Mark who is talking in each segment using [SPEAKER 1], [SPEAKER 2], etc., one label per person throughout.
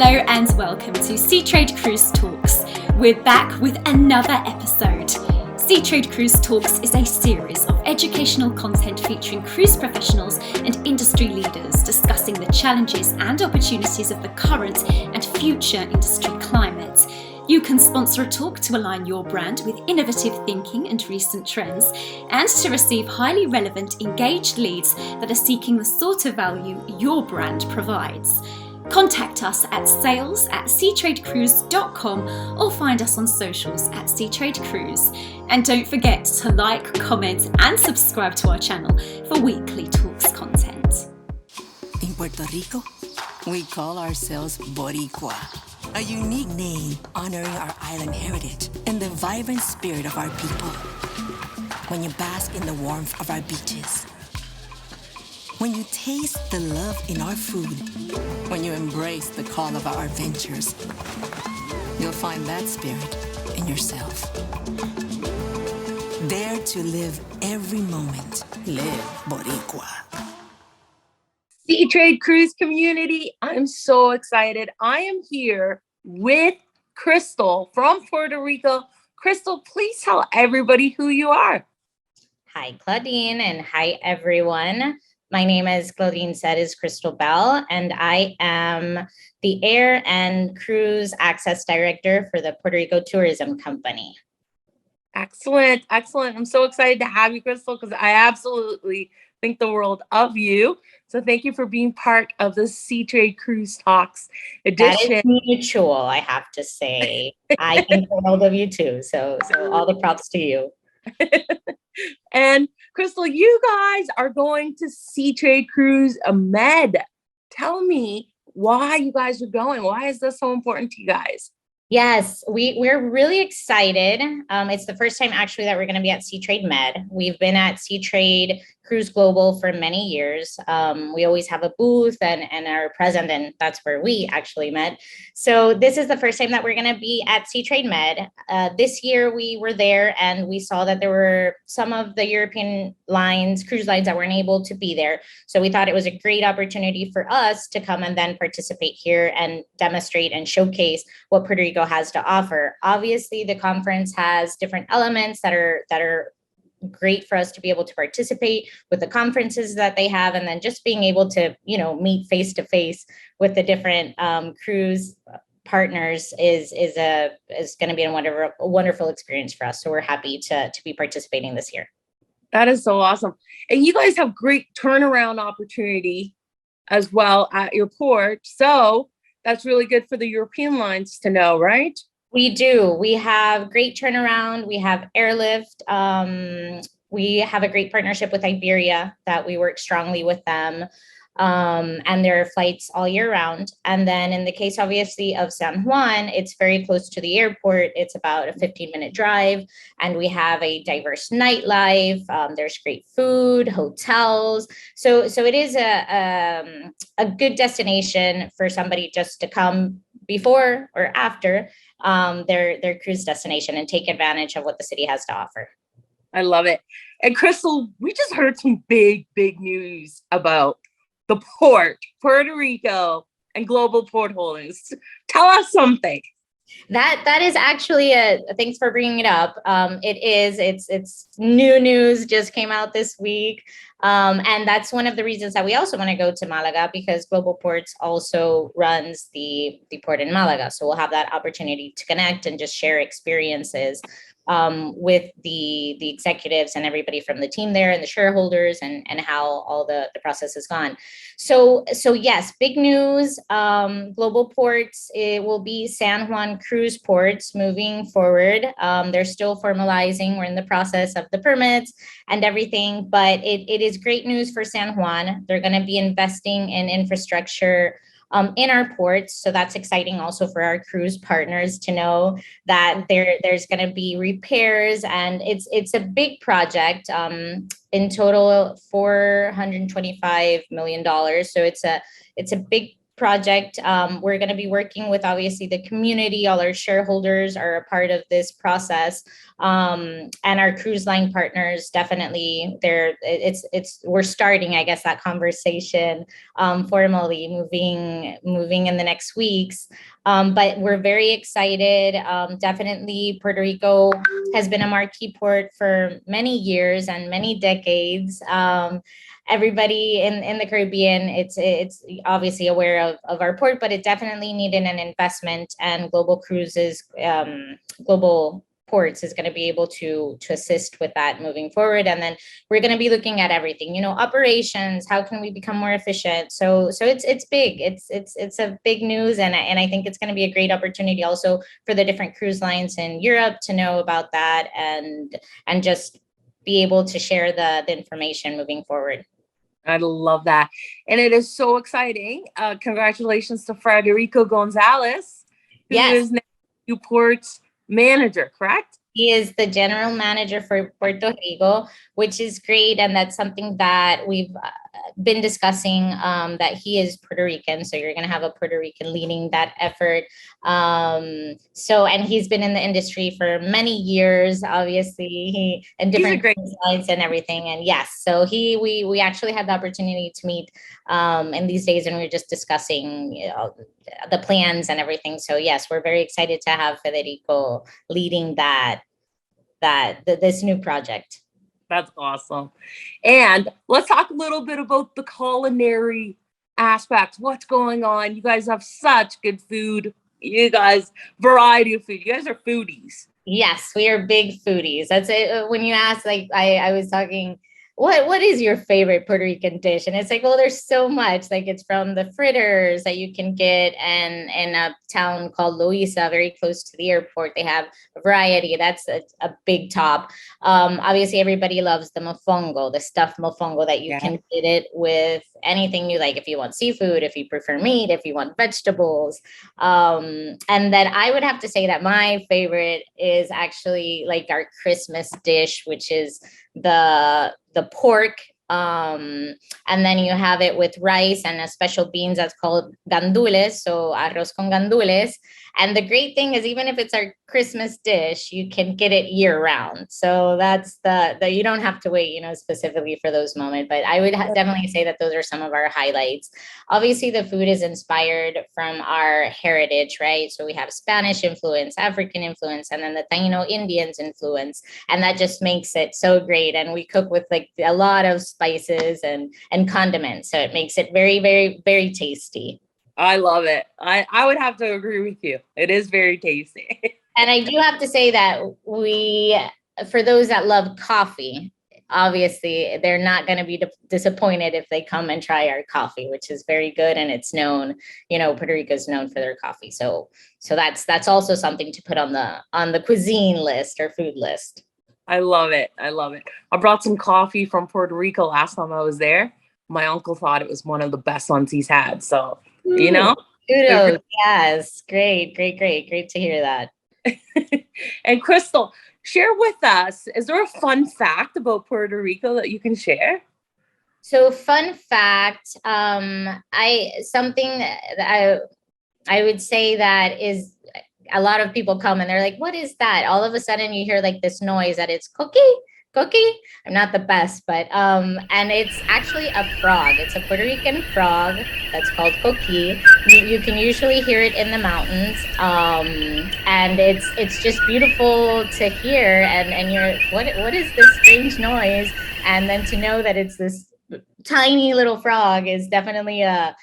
[SPEAKER 1] Hello and welcome to Seatrade Cruise Talks. We're back with another episode. Seatrade Cruise Talks is a series of educational content featuring cruise professionals and industry leaders discussing the challenges and opportunities of the current and future industry climate. You can sponsor a talk to align your brand with innovative thinking and recent trends, and to receive highly relevant, engaged leads that are seeking the sort of value your brand provides. Contact us at sales@seatradecruise.com or find us on socials at Seatrade Cruise. And don't forget to like, comment and subscribe to our channel for weekly talks content.
[SPEAKER 2] In Puerto Rico, we call ourselves Boricua, a unique name honoring our island heritage and the vibrant spirit of our people. When you bask in the warmth of our beaches, when you taste the love in our food, when you embrace the call of our adventures, you'll find that spirit in yourself. Dare to live every moment. Live Boricua.
[SPEAKER 3] Seatrade Cruise community, I'm so excited. I am here with Crystal from Puerto Rico. Crystal, please tell everybody who you are.
[SPEAKER 4] Hi, Claudine, and hi, everyone. My name, as Claudine said, is Crystal Bell, and I am the Air and Cruise Access Director for the Puerto Rico Tourism Company.
[SPEAKER 3] Excellent, excellent. I'm so excited to have you, Crystal, because I absolutely think the world of you. So thank you for being part of the Seatrade Cruise Talks edition.
[SPEAKER 4] That is mutual, I have to say. I think the world of you too. So all the props to you.
[SPEAKER 3] And Crystal, you guys are going to Seatrade Cruise Med. Tell me why you guys are going. Why is this so important to you guys?
[SPEAKER 4] Yes, we're really excited. It's the first time actually that we're going to be at Seatrade Med. We've been at Seatrade Cruise Global for many years. We always have a booth and are present, and that's where we actually met. So this is the first time that we're going to be at Seatrade Med. This year we were there and we saw that there were some of the European cruise lines that weren't able to be there. So we thought it was a great opportunity for us to come and then participate here and demonstrate and showcase what Puerto Rico has to offer. Obviously, the conference has different elements that are great for us to be able to participate with the conferences that they have, and then just being able to, meet face to face with the different cruise partners is going to be a wonderful experience for us. So we're happy to be participating this year.
[SPEAKER 3] That is so awesome. And you guys have great turnaround opportunity as well at your port. So that's really good for the European lines to know, right?
[SPEAKER 4] We do. We have great turnaround. We have airlift. We have a great partnership with Iberia that we work strongly with them. And there are flights all year round. And then in the case, obviously, of San Juan, it's very close to the airport. It's about a 15-minute drive. And we have a diverse nightlife. There's great food, hotels. So it is a good destination for somebody just to come before or after their cruise destination and take advantage of what the city has to offer.
[SPEAKER 3] I love it. And Crystal, we just heard some big news about the port, Puerto Rico, and Global Port Holdings. Tell us something.
[SPEAKER 4] That is actually thanks for bringing it up. It's new news, just came out this week. And that's one of the reasons that we also want to go to Malaga, because Global Ports also runs the port in Malaga. So we'll have that opportunity to connect and just share experiences with the executives and everybody from the team there and the shareholders and how all the process has gone. So yes, big news. Global Ports, it will be San Juan Cruise Ports moving forward. They're still formalizing. We're in the process of the permits and everything, but it is great news for San Juan. They're going to be investing in infrastructure in our ports. So that's exciting also for our cruise partners to know that there's going to be repairs, and it's a big project. In total, $425 million. So it's a big project. We're going to be working with obviously the community. All our shareholders are a part of this process, and our cruise line partners definitely. We're starting, I guess, that conversation formally, moving in the next weeks. But we're very excited. Definitely, Puerto Rico has been a marquee port for many years and many decades. Everybody in the Caribbean, it's obviously aware of our port, but it definitely needed an investment, and Global Cruises, Global Ports is going to be able to assist with that moving forward. And then we're going to be looking at everything, operations, how can we become more efficient? So it's big. It's a big news, and I think it's going to be a great opportunity also for the different cruise lines in Europe to know about that and just be able to share the information moving forward.
[SPEAKER 3] I love that. And it is so exciting. Congratulations to Federico Gonzalez, who is now Newport's manager, correct?
[SPEAKER 4] He is the general manager for Puerto Rico, which is great. And that's something that we've been discussing, that he is Puerto Rican. So you're going to have a Puerto Rican leading that effort. And he's been in the industry for many years, obviously, and different slides and everything. And yes, so we actually had the opportunity to meet in these days, and we were just discussing, the plans and everything. So yes, we're very excited to have Federico leading this new project.
[SPEAKER 3] That's awesome. And let's talk a little bit about the culinary aspects. What's going on? You guys have such good food. You guys, variety of food. You guys are foodies.
[SPEAKER 4] Yes, we are big foodies. That's it. When you ask, like, I was talking, what is your favorite Puerto Rican dish? And it's like, well, there's so much. Like, it's from the fritters that you can get in a town called Loíza, very close to the airport. They have a variety. That's a big top. Obviously, everybody loves the mofongo, the stuffed mofongo that you can get it with anything you like. If you want seafood, if you prefer meat, if you want vegetables. And then I would have to say that my favorite is actually like our Christmas dish, which is the pork, and then you have it with rice and a special beans that's called gandules, so arroz con gandules. And the great thing is, even if it's our Christmas dish, you can get it year round. So that's the you don't have to wait, specifically for those moments. But I would definitely say that those are some of our highlights. Obviously, the food is inspired from our heritage, right? So we have Spanish influence, African influence, and then the Taino Indians influence. And that just makes it so great. And we cook with like a lot of spices and condiments. So it makes it very, very, very tasty.
[SPEAKER 3] I love it. I would have to agree with you. It is very tasty.
[SPEAKER 4] And I do have to say that for those that love coffee, obviously they're not going to be disappointed if they come and try our coffee, which is very good. And it's known, Puerto Rico is known for their coffee. So that's also something to put on the cuisine list or food list.
[SPEAKER 3] I love it. I brought some coffee from Puerto Rico last time I was there. My uncle thought it was one of the best ones he's had. So,
[SPEAKER 4] kudos. Yes. Great to hear that.
[SPEAKER 3] And Crystal, share with us, is there a fun fact about Puerto Rico that you can share?
[SPEAKER 4] So fun fact, something that I would say that is, a lot of people come and they're like, what is that? All of a sudden you hear like this noise that it's cookie. I'm not the best, but and it's actually a frog. It's a Puerto Rican frog that's called cookie. You can usually hear it in the mountains, and it's just beautiful to hear. And you're what is this strange noise? And then to know that it's this tiny little frog is definitely a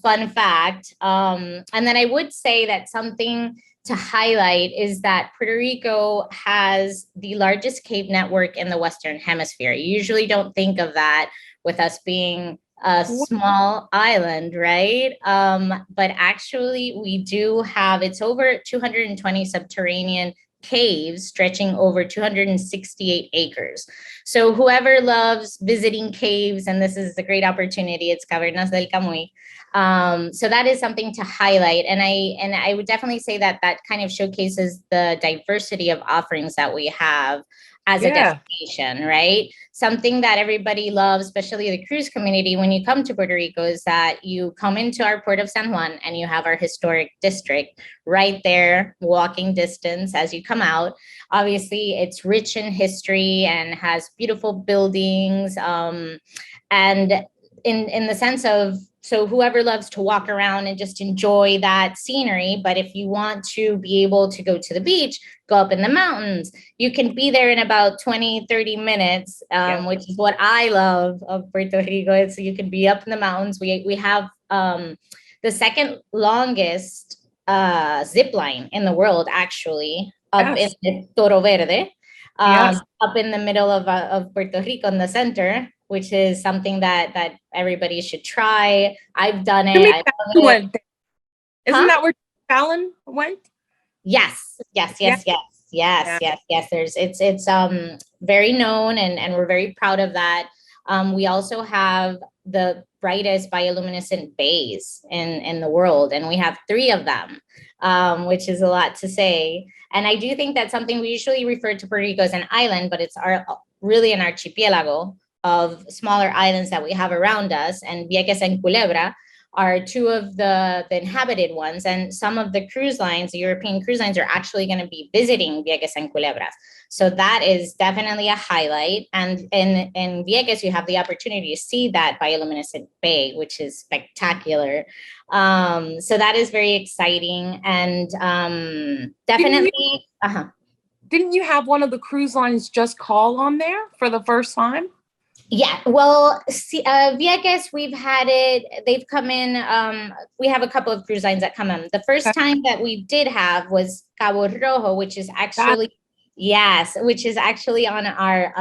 [SPEAKER 4] fun fact. And then I would say that something to highlight is that Puerto Rico has the largest cave network in the Western Hemisphere. You usually don't think of that with us being a small island, right? But actually we do have, it's over 220 subterranean caves stretching over 268 acres. So whoever loves visiting caves, and this is a great opportunity, it's Cavernas del Camuy. So that is something to highlight. And I would definitely say that kind of showcases the diversity of offerings that we have as a destination, right? Something that everybody loves, especially the cruise community, when you come to Puerto Rico, is that you come into our Port of San Juan and you have our historic district right there, walking distance as you come out. Obviously, it's rich in history and has beautiful buildings. And in the sense of, so whoever loves to walk around and just enjoy that scenery, but if you want to be able to go to the beach, go up in the mountains, you can be there in about 20, 30 minutes, which is what I love of Puerto Rico. So you can be up in the mountains. We have the second longest zip line in the world, actually, up in the Toro Verde, up in the middle of Puerto Rico in the center, which is something that everybody should try. I've done it.
[SPEAKER 3] Isn't that where Fallon went?
[SPEAKER 4] Yes. There's it's very known, and we're very proud of that. We also have the brightest bioluminescent bays in the world, and we have 3 of them, which is a lot to say. And I do think that's something we usually refer to Puerto Rico as an island, but it's really an archipelago of smaller islands that we have around us. And Vieques and Culebra are 2 of the inhabited ones. And some of the cruise lines, the European cruise lines, are actually going to be visiting Vieques and Culebras. So that is definitely a highlight. And in Vieques, you have the opportunity to see that bioluminescent bay, which is spectacular. So that is very exciting. And definitely...
[SPEAKER 3] Didn't you have one of the cruise lines just call on there for the first time?
[SPEAKER 4] Yeah, well, Vieques, we've had it. They've come in. We have a couple of cruise lines that come in. The first time that we did have was Cabo Rojo, which is actually on our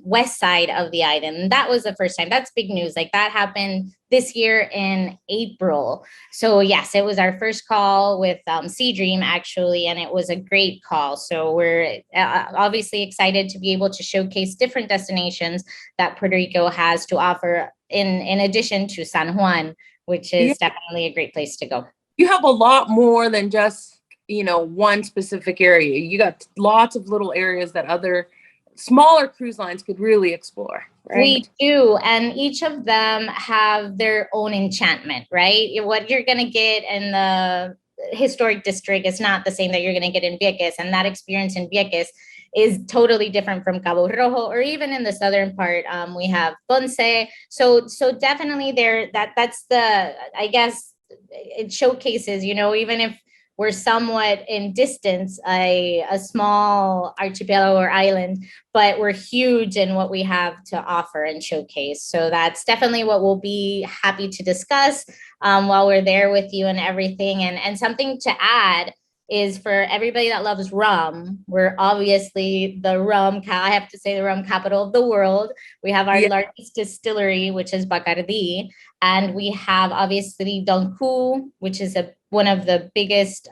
[SPEAKER 4] west side of the island. And that was the first time. That's big news. Like, that happened this year in April. So yes, it was our first call with Sea Dream, actually, and it was a great call. So we're obviously excited to be able to showcase different destinations that Puerto Rico has to offer in addition to San Juan, which is definitely a great place to go.
[SPEAKER 3] You have a lot more than just one specific area. You got lots of little areas that other smaller cruise lines could really explore, right?
[SPEAKER 4] We do. And each of them have their own enchantment, right? What you're going to get in the historic district is not the same that you're going to get in Vieques. And that experience in Vieques is totally different from Cabo Rojo, or even in the southern part. We have Ponce. So definitely that's the, I guess it showcases, even if we're somewhat in distance, a small archipelago or island, but we're huge in what we have to offer and showcase. So that's definitely what we'll be happy to discuss while we're there with you and everything. And something to add is, for everybody that loves rum, we're obviously the rum capital of the world. We have our largest distillery, which is Bacardi, and we have obviously Donku, which is one of the biggest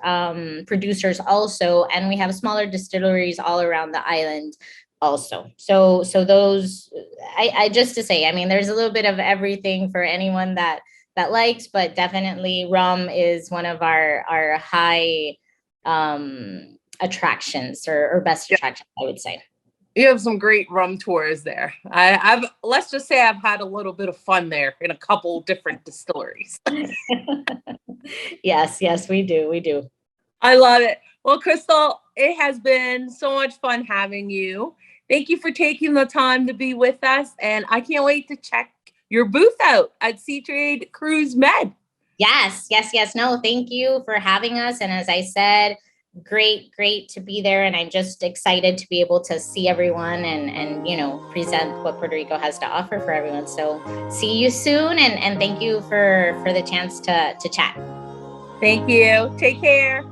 [SPEAKER 4] producers also, and we have smaller distilleries all around the island also. So those, I just to say, I mean, there's a little bit of everything for anyone that likes, but definitely rum is one of our high attractions or best attractions, I would say.
[SPEAKER 3] You have some great rum tours there. Let's just say I've had a little bit of fun there in a couple different distilleries.
[SPEAKER 4] Yes, we do.
[SPEAKER 3] I love it. Well, Crystal, it has been so much fun having you. Thank you for taking the time to be with us. And I can't wait to check your booth out at Seatrade Cruise Med.
[SPEAKER 4] Yes. No, thank you for having us. And as I said, great to be there. And I'm just excited to be able to see everyone and present what Puerto Rico has to offer for everyone. So see you soon. And thank you for the chance to chat.
[SPEAKER 3] Thank you. Take care.